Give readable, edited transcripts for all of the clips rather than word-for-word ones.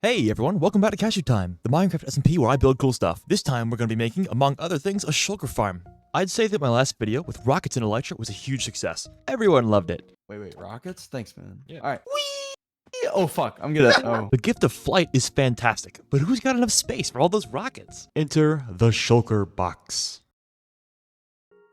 Hey everyone, welcome back to Cashew Time, the Minecraft SMP where I build cool stuff. This time we're going to be making, among other things, a shulker farm. I'd say that my last video with rockets and elytra was a huge success. Everyone loved it. Wait, rockets? Thanks, man. Yeah. Alright. Whee! Oh, fuck. I'm gonna. Oh. The gift of flight is fantastic, but who's got enough space for all those rockets? Enter the shulker box.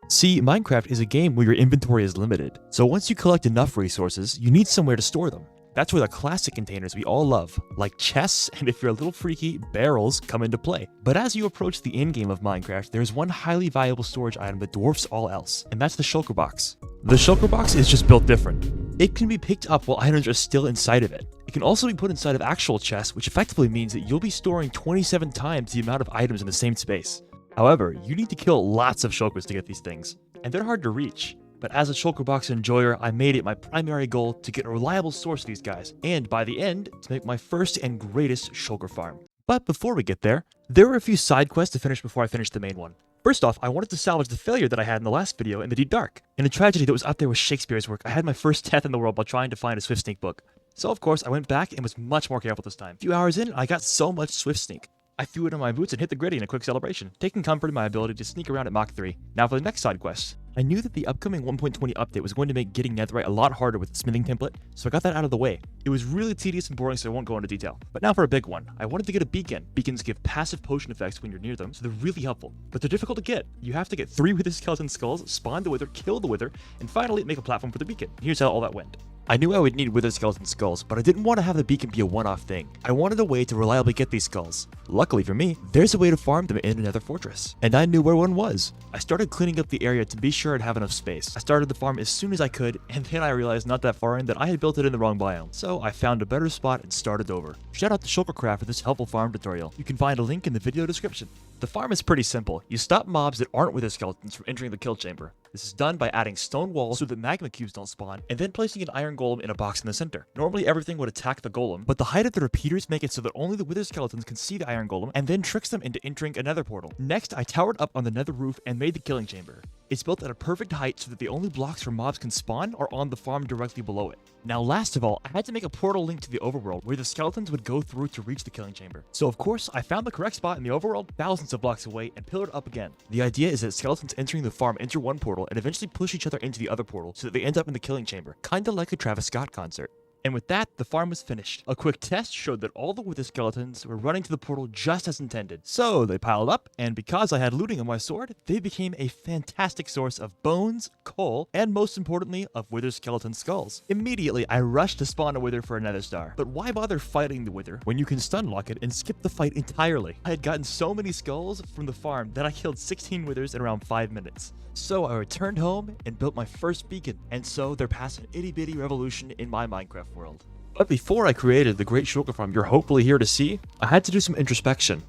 See, Minecraft is a game where your inventory is limited, so once you collect enough resources, you need somewhere to store them. That's where the classic containers we all love, like chests, and if you're a little freaky, barrels, come into play. But as you approach the endgame of Minecraft, there's one highly valuable storage item that dwarfs all else, and that's the shulker box. The shulker box is just built different. It can be picked up while items are still inside of it. It can also be put inside of actual chests, which effectively means that you'll be storing 27 times the amount of items in the same space. However, you need to kill lots of shulkers to get these things, and they're hard to reach. But as a shulker box enjoyer, I made it my primary goal to get a reliable source of these guys, and by the end, to make my first and greatest shulker farm. But before we get there were a few side quests to finish before I finished the main one. First off, I wanted to salvage the failure that I had in the last video in the Deep Dark. In a tragedy that was up there with Shakespeare's work, I had my first death in the world while trying to find a Swift Sneak book. So of course, I went back and was much more careful this time. A few hours in, I got so much Swift Sneak. I threw it on my boots and hit the gritty in a quick celebration, taking comfort in my ability to sneak around at Mach 3. Now for the next side quest. I knew that the upcoming 1.20 update was going to make getting netherite a lot harder with the smithing template, so I got that out of the way. It was really tedious and boring, so I won't go into detail. But now for a big one. I wanted to get a beacon. Beacons give passive potion effects when you're near them, so they're really helpful. But they're difficult to get. You have to get 3 wither skeleton skulls, spawn the wither, kill the wither, and finally make a platform for the beacon. Here's how all that went. I knew I would need wither skeleton skulls, but I didn't want to have the beacon be a one-off thing. I wanted a way to reliably get these skulls. Luckily for me, there's a way to farm them in another fortress, and I knew where one was. I started cleaning up the area to be sure I'd have enough space. I started the farm as soon as I could, and then I realized not that far in that I had built it in the wrong biome. So I found a better spot and started over. Shout out to ShulkerCraft for this helpful farm tutorial. You can find a link in the video description. The farm is pretty simple. You stop mobs that aren't wither skeletons from entering the kill chamber. This is done by adding stone walls so that magma cubes don't spawn, and then placing an iron golem in a box in the center. Normally everything would attack the golem, but the height of the repeaters make it so that only the wither skeletons can see the iron golem, and then tricks them into entering another portal. Next, I towered up on the nether roof and made the killing chamber. It's built at a perfect height so that the only blocks where mobs can spawn are on the farm directly below it. Now last of all, I had to make a portal link to the overworld where the skeletons would go through to reach the killing chamber. So of course, I found the correct spot in the overworld thousands of blocks away and pillared up again. The idea is that skeletons entering the farm enter one portal and eventually push each other into the other portal so that they end up in the killing chamber, kinda like a Travis Scott concert. And with that, the farm was finished. A quick test showed that all the wither skeletons were running to the portal just as intended. So they piled up, and because I had looting on my sword, they became a fantastic source of bones, coal, and most importantly, of wither skeleton skulls. Immediately, I rushed to spawn a wither for another star. But why bother fighting the wither when you can stun lock it and skip the fight entirely? I had gotten so many skulls from the farm that I killed 16 withers in around 5 minutes. So I returned home and built my first beacon, and so there passed an itty-bitty revolution in my Minecraft world. But before I created the great shulker farm you're hopefully here to see, I had to do some introspection.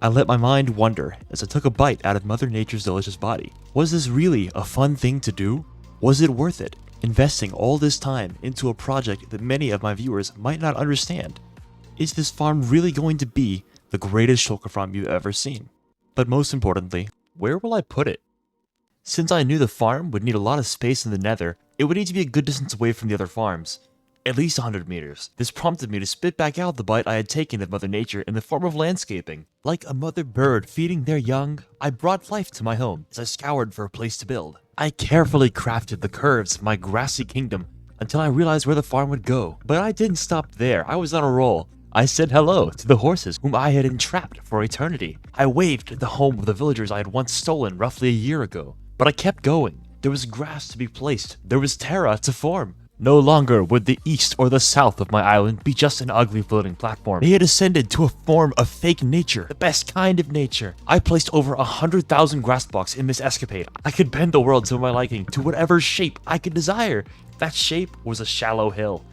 I let my mind wander as I took a bite out of Mother Nature's delicious body. Was this really a fun thing to do? Was it worth it, investing all this time into a project that many of my viewers might not understand? Is this farm really going to be the greatest shulker farm you've ever seen? But most importantly, where will I put it? Since I knew the farm would need a lot of space in the nether, it would need to be a good distance away from the other farms. At least 100 meters. This prompted me to spit back out the bite I had taken of Mother Nature in the form of landscaping. Like a mother bird feeding their young, I brought life to my home as I scoured for a place to build. I carefully crafted the curves of my grassy kingdom until I realized where the farm would go. But I didn't stop there, I was on a roll. I said hello to the horses whom I had entrapped for eternity. I waved at the home of the villagers I had once stolen roughly a year ago. But I kept going. There was grass to be placed. There was terra to form. No longer would the east or the south of my island be just an ugly floating platform. They had ascended to a form of fake nature, the best kind of nature. I placed over 100,000 grass blocks in this escapade. I could bend the world to my liking, to whatever shape I could desire. That shape was a shallow hill.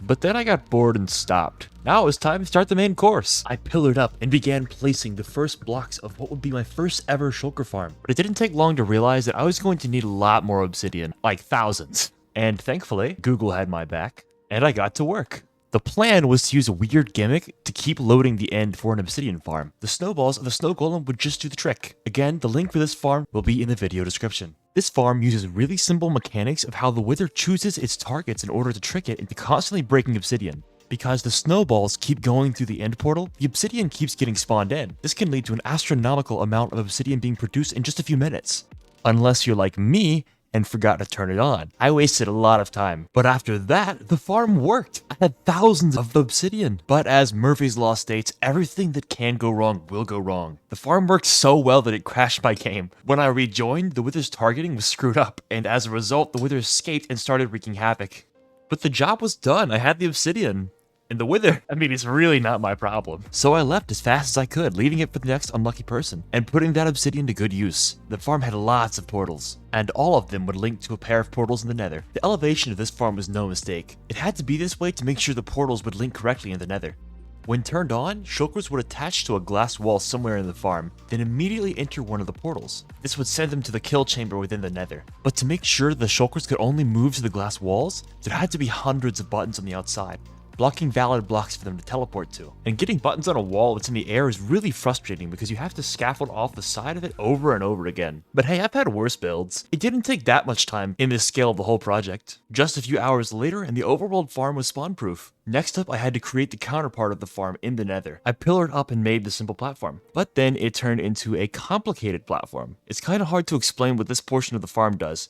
But then I got bored and stopped. Now it was time to start the main course. I pillared up and began placing the first blocks of what would be my first ever shulker farm. But it didn't take long to realize that I was going to need a lot more obsidian, like thousands. And thankfully, Google had my back, and I got to work. The plan was to use a weird gimmick to keep loading the end for an obsidian farm. The snowballs of the snow golem would just do the trick. Again, the link for this farm will be in the video description. This farm uses really simple mechanics of how the wither chooses its targets in order to trick it into constantly breaking obsidian. Because the snowballs keep going through the end portal, the obsidian keeps getting spawned in. This can lead to an astronomical amount of obsidian being produced in just a few minutes. Unless you're like me and forgot to turn it on. I wasted a lot of time. But after that, the farm worked. I had thousands of obsidian. But as Murphy's Law states, everything that can go wrong will go wrong. The farm worked so well that it crashed my game. When I rejoined, the wither's targeting was screwed up, and as a result, the wither escaped and started wreaking havoc. But the job was done. I had the obsidian. And the wither, I mean, it's really not my problem. So I left as fast as I could, leaving it for the next unlucky person, and putting that obsidian to good use. The farm had lots of portals, and all of them would link to a pair of portals in the nether. The elevation of this farm was no mistake. It had to be this way to make sure the portals would link correctly in the nether. When turned on, shulkers would attach to a glass wall somewhere in the farm, then immediately enter one of the portals. This would send them to the kill chamber within the nether. But to make sure the shulkers could only move to the glass walls, there had to be hundreds of buttons on the outside, blocking valid blocks for them to teleport to. And getting buttons on a wall that's in the air is really frustrating because you have to scaffold off the side of it over and over again. But hey, I've had worse builds. It didn't take that much time in the scale of the whole project. Just a few hours later and the overworld farm was spawn proof. Next up, I had to create the counterpart of the farm in the nether. I pillared up and made the simple platform, but then it turned into a complicated platform. It's kind of hard to explain what this portion of the farm does,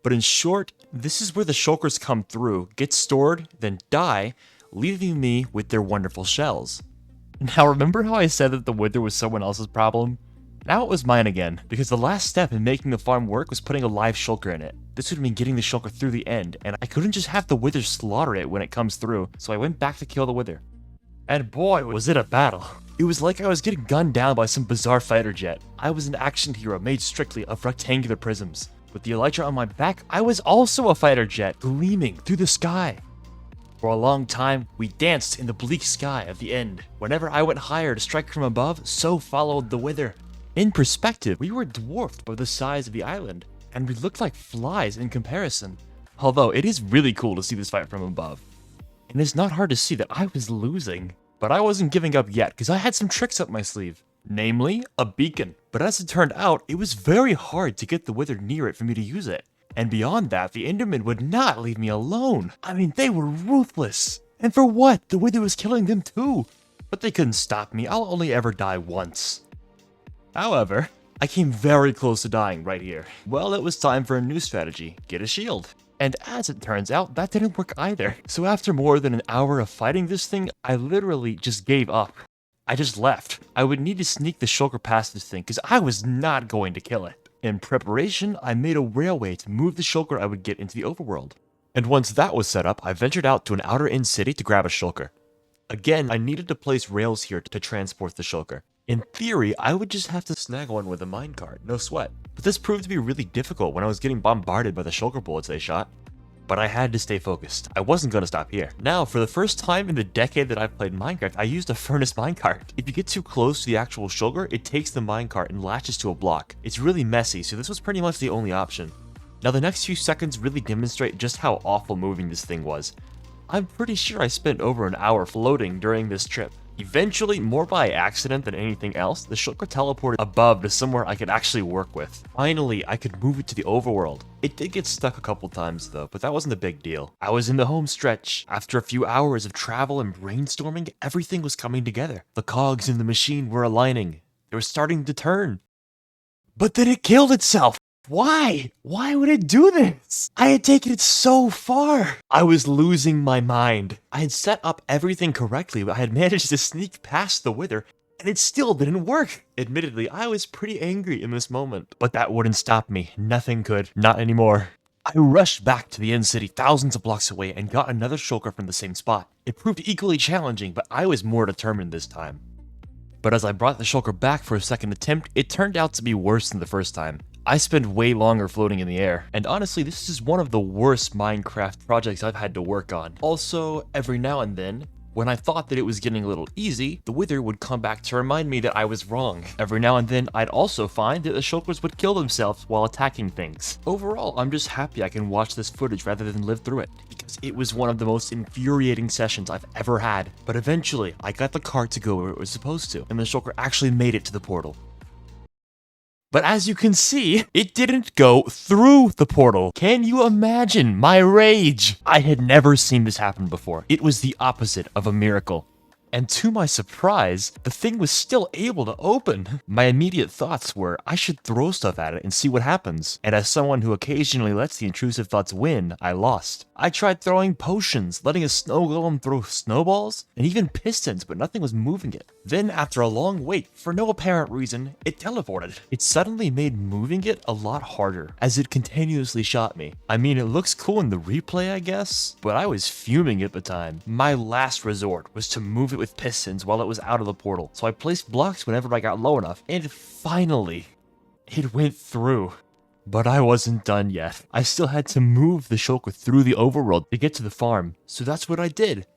but in short, this is where the shulkers come through, get stored, then die, leaving me with their wonderful shells. Now remember how I said that the wither was someone else's problem? Now it was mine again, because the last step in making the farm work was putting a live shulker in it. This would mean getting the shulker through the end, and I couldn't just have the wither slaughter it when it comes through, so I went back to kill the wither. And boy, was it a battle. It was like I was getting gunned down by some bizarre fighter jet. I was an action hero made strictly of rectangular prisms. With the elytra on my back, I was also a fighter jet, gleaming through the sky. For a long time, we danced in the bleak sky of the end. Whenever I went higher to strike from above, so followed the wither. In perspective, we were dwarfed by the size of the island, and we looked like flies in comparison. Although, it is really cool to see this fight from above. And it's not hard to see that I was losing. But I wasn't giving up yet, because I had some tricks up my sleeve. Namely, a beacon. But as it turned out, it was very hard to get the wither near it for me to use it. And beyond that, the Endermen would not leave me alone. I mean, they were ruthless. And for what? The wither was killing them too. But they couldn't stop me. I'll only ever die once. However, I came very close to dying right here. Well, it was time for a new strategy. Get a shield. And as it turns out, that didn't work either. So after more than an hour of fighting this thing, I literally just gave up. I just left. I would need to sneak the shulker past this thing because I was not going to kill it. In preparation, I made a railway to move the shulker I would get into the overworld. And once that was set up, I ventured out to an outer end city to grab a shulker. Again, I needed to place rails here to transport the shulker. In theory, I would just have to snag one with a minecart, no sweat. But this proved to be really difficult when I was getting bombarded by the shulker bullets they shot. But I had to stay focused. I wasn't going to stop here. Now, for the first time in the decade that I've played Minecraft, I used a furnace minecart. If you get too close to the actual shulker, it takes the minecart and latches to a block. It's really messy, so this was pretty much the only option. Now, the next few seconds really demonstrate just how awful moving this thing was. I'm pretty sure I spent over an hour floating during this trip. Eventually, more by accident than anything else, the shulker teleported above to somewhere I could actually work with. Finally, I could move it to the overworld. It did get stuck a couple times though, but that wasn't a big deal. I was in the home stretch. After a few hours of travel and brainstorming, everything was coming together. The cogs in the machine were aligning. They were starting to turn. But then it killed itself! Why? Why would it do this? I had taken it so far. I was losing my mind. I had set up everything correctly, but I had managed to sneak past the wither, and it still didn't work. Admittedly, I was pretty angry in this moment, but that wouldn't stop me. Nothing could. Not anymore. I rushed back to the end city thousands of blocks away and got another shulker from the same spot. It proved equally challenging, but I was more determined this time. But as I brought the shulker back for a second attempt, it turned out to be worse than the first time. I spent way longer floating in the air, and honestly, this is one of the worst Minecraft projects I've had to work on. Also, every now and then, when I thought that it was getting a little easy, the wither would come back to remind me that I was wrong. Every now and then, I'd also find that the shulkers would kill themselves while attacking things. Overall, I'm just happy I can watch this footage rather than live through it, because it was one of the most infuriating sessions I've ever had. But eventually, I got the cart to go where it was supposed to, and the shulker actually made it to the portal. But as you can see, it didn't go through the portal. Can you imagine my rage? I had never seen this happen before. It was the opposite of a miracle. And to my surprise, the thing was still able to open. My immediate thoughts were, I should throw stuff at it and see what happens. And as someone who occasionally lets the intrusive thoughts win, I lost. I tried throwing potions, letting a snow golem throw snowballs, and even pistons, but nothing was moving it. Then, after a long wait, for no apparent reason, it teleported. It suddenly made moving it a lot harder, as it continuously shot me. I mean, it looks cool in the replay, I guess, but I was fuming at the time. My last resort was to move it with pistons while it was out of the portal, so I placed blocks whenever I got low enough, and finally, it went through. But I wasn't done yet. I still had to move the Shulker through the overworld to get to the farm, so that's what I did.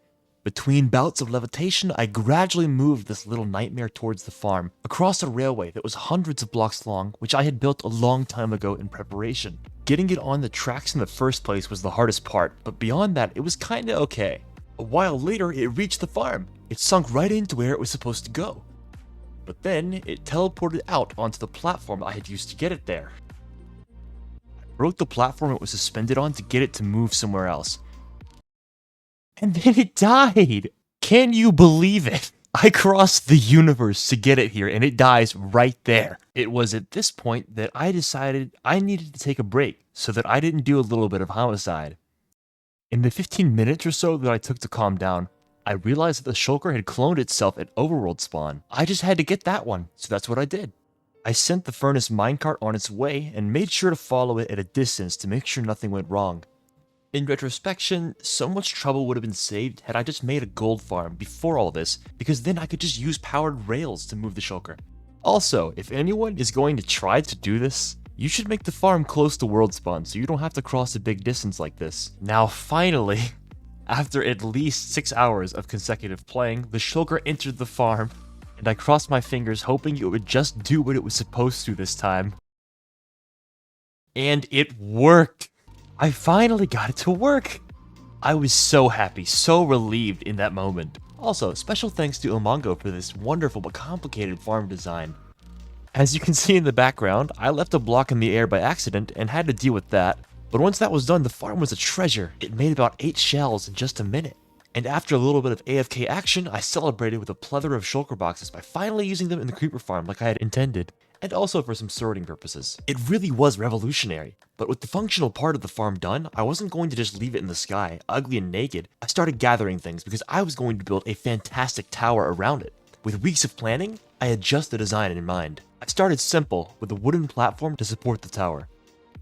Between bouts of levitation, I gradually moved this little nightmare towards the farm, across a railway that was hundreds of blocks long, which I had built a long time ago in preparation. Getting it on the tracks in the first place was the hardest part, but beyond that, it was kinda okay. A while later, it reached the farm. It sunk right into where it was supposed to go. But then, it teleported out onto the platform I had used to get it there. I broke the platform it was suspended on to get it to move somewhere else. And then it died! Can you believe it? I crossed the universe to get it here, and it dies right there. It was at this point that I decided I needed to take a break so that I didn't do a little bit of homicide. In the 15 minutes or so that I took to calm down, I realized that the Shulker had cloned itself at overworld spawn. I just had to get that one, so that's what I did. I sent the furnace minecart on its way and made sure to follow it at a distance to make sure nothing went wrong. In retrospection, so much trouble would have been saved had I just made a gold farm before all this, because then I could just use powered rails to move the Shulker. Also, if anyone is going to try to do this, you should make the farm close to world spawn so you don't have to cross a big distance like this. Now finally, after at least 6 hours of consecutive playing, the Shulker entered the farm, and I crossed my fingers hoping it would just do what it was supposed to this time. And it worked! I finally got it to work! I was so happy, so relieved in that moment. Also, special thanks to Ilmango for this wonderful but complicated farm design. As you can see in the background, I left a block in the air by accident and had to deal with that. But once that was done, the farm was a treasure. It made about 8 shells in just a minute. And after a little bit of AFK action, I celebrated with a plethora of Shulker boxes by finally using them in the creeper farm like I had intended. And also for some sorting purposes. It really was revolutionary. But with the functional part of the farm done, I wasn't going to just leave it in the sky, ugly and naked. I started gathering things because I was going to build a fantastic tower around it. With weeks of planning, I had just the design in mind. I started simple, with a wooden platform to support the tower.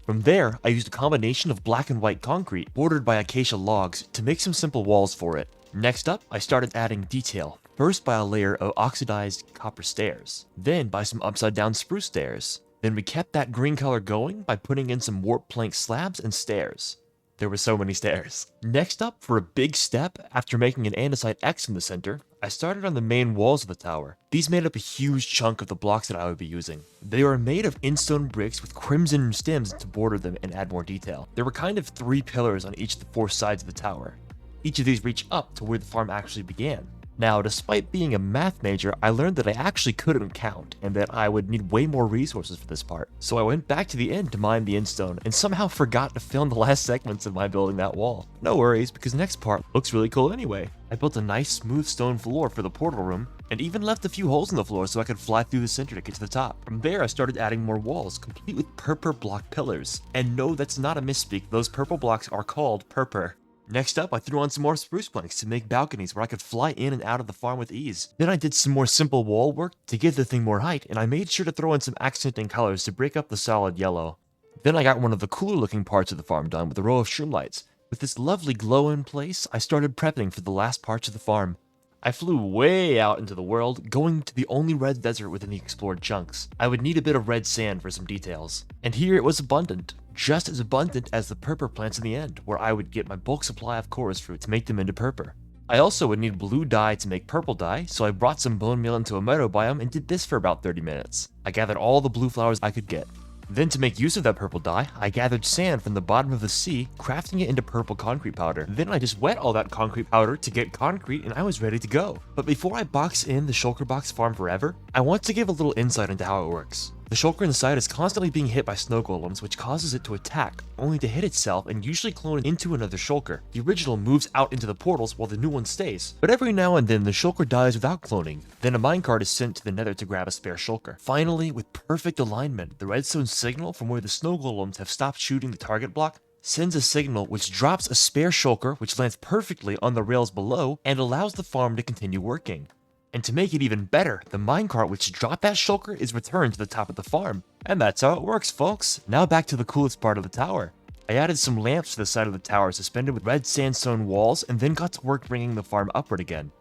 From there, I used a combination of black and white concrete, bordered by acacia logs, to make some simple walls for it. Next up, I started adding detail, first by a layer of oxidized copper stairs, then by some upside down spruce stairs. Then we kept that green color going by putting in some warp plank slabs and stairs. There were so many stairs. Next up, for a big step, after making an andesite X in the center, I started on the main walls of the tower. These made up a huge chunk of the blocks that I would be using. They were made of instone bricks with crimson stems to border them and add more detail. There were kind of 3 pillars on each of the 4 sides of the tower. Each of these reach up to where the farm actually began. Now, despite being a math major, I learned that I actually couldn't count, and that I would need way more resources for this part. So I went back to the end to mine the endstone, and somehow forgot to film the last segments of my building that wall. No worries, because the next part looks really cool anyway. I built a nice smooth stone floor for the portal room, and even left a few holes in the floor so I could fly through the center to get to the top. From there, I started adding more walls, complete with purple block pillars. And no, that's not a misspeak, those purple blocks are called purple. Next up, I threw on some more spruce planks to make balconies where I could fly in and out of the farm with ease. Then I did some more simple wall work to give the thing more height, and I made sure to throw in some accenting colors to break up the solid yellow. Then I got one of the cooler looking parts of the farm done with a row of shroom lights. With this lovely glow in place, I started prepping for the last parts of the farm. I flew way out into the world, going to the only red desert within the explored chunks. I would need a bit of red sand for some details. And here it was abundant. Just as abundant as the purple plants in the end, where I would get my bulk supply of chorus fruit to make them into purple. I also would need blue dye to make purple dye, so I brought some bone meal into a meadow biome and did this for about 30 minutes. I gathered all the blue flowers I could get. Then to make use of that purple dye, I gathered sand from the bottom of the sea, crafting it into purple concrete powder. Then I just wet all that concrete powder to get concrete and I was ready to go. But before I box in the Shulker box farm forever, I want to give a little insight into how it works. The shulker inside is constantly being hit by snow golems, which causes it to attack, only to hit itself and usually clone into another shulker. The original moves out into the portals while the new one stays. But every now and then the shulker dies without cloning, then a minecart is sent to the nether to grab a spare shulker. Finally, with perfect alignment, the redstone signal from where the snow golems have stopped shooting the target block sends a signal which drops a spare shulker which lands perfectly on the rails below and allows the farm to continue working. And to make it even better, the minecart which dropped that shulker is returned to the top of the farm. And that's how it works, folks. Now back to the coolest part of the tower. I added some lamps to the side of the tower suspended with red sandstone walls and then got to work bringing the farm upward again.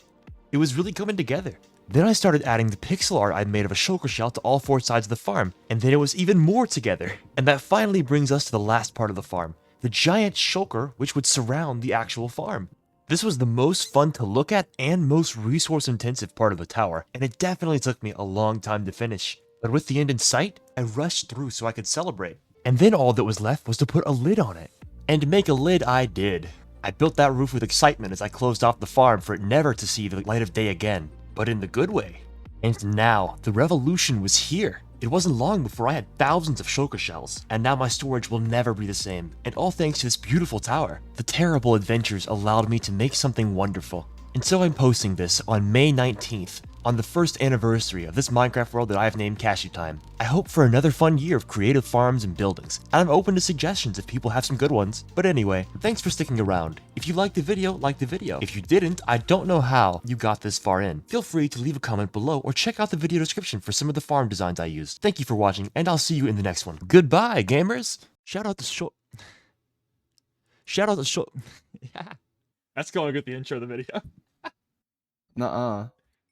It was really coming together. Then I started adding the pixel art I made of a shulker shell to all four sides of the farm, and then it was even more together. And that finally brings us to the last part of the farm, the giant shulker which would surround the actual farm. This was the most fun to look at and most resource intensive part of the tower, and it definitely took me a long time to finish. But with the end in sight, I rushed through so I could celebrate. And then all that was left was to put a lid on it. And to make a lid I did. I built that roof with excitement as I closed off the farm for it never to see the light of day again, but in the good way. And now, the revolution was here. It wasn't long before I had thousands of shulker shells, and now my storage will never be the same, and all thanks to this beautiful tower. The terrible adventures allowed me to make something wonderful. And so I'm posting this on May 19th, on the first anniversary of this Minecraft world that I've named Cashew Time. I hope for another fun year of creative farms and buildings, and I'm open to suggestions if people have some good ones. But anyway, thanks for sticking around. If you liked the video, like the video. If you didn't, I don't know how you got this far in. Feel free to leave a comment below or check out the video description for some of the farm designs I used. Thank you for watching, and I'll see you in the next one. Goodbye, gamers! Shout out to Shout out to Yeah. That's going with the intro of the video. Nuh-uh.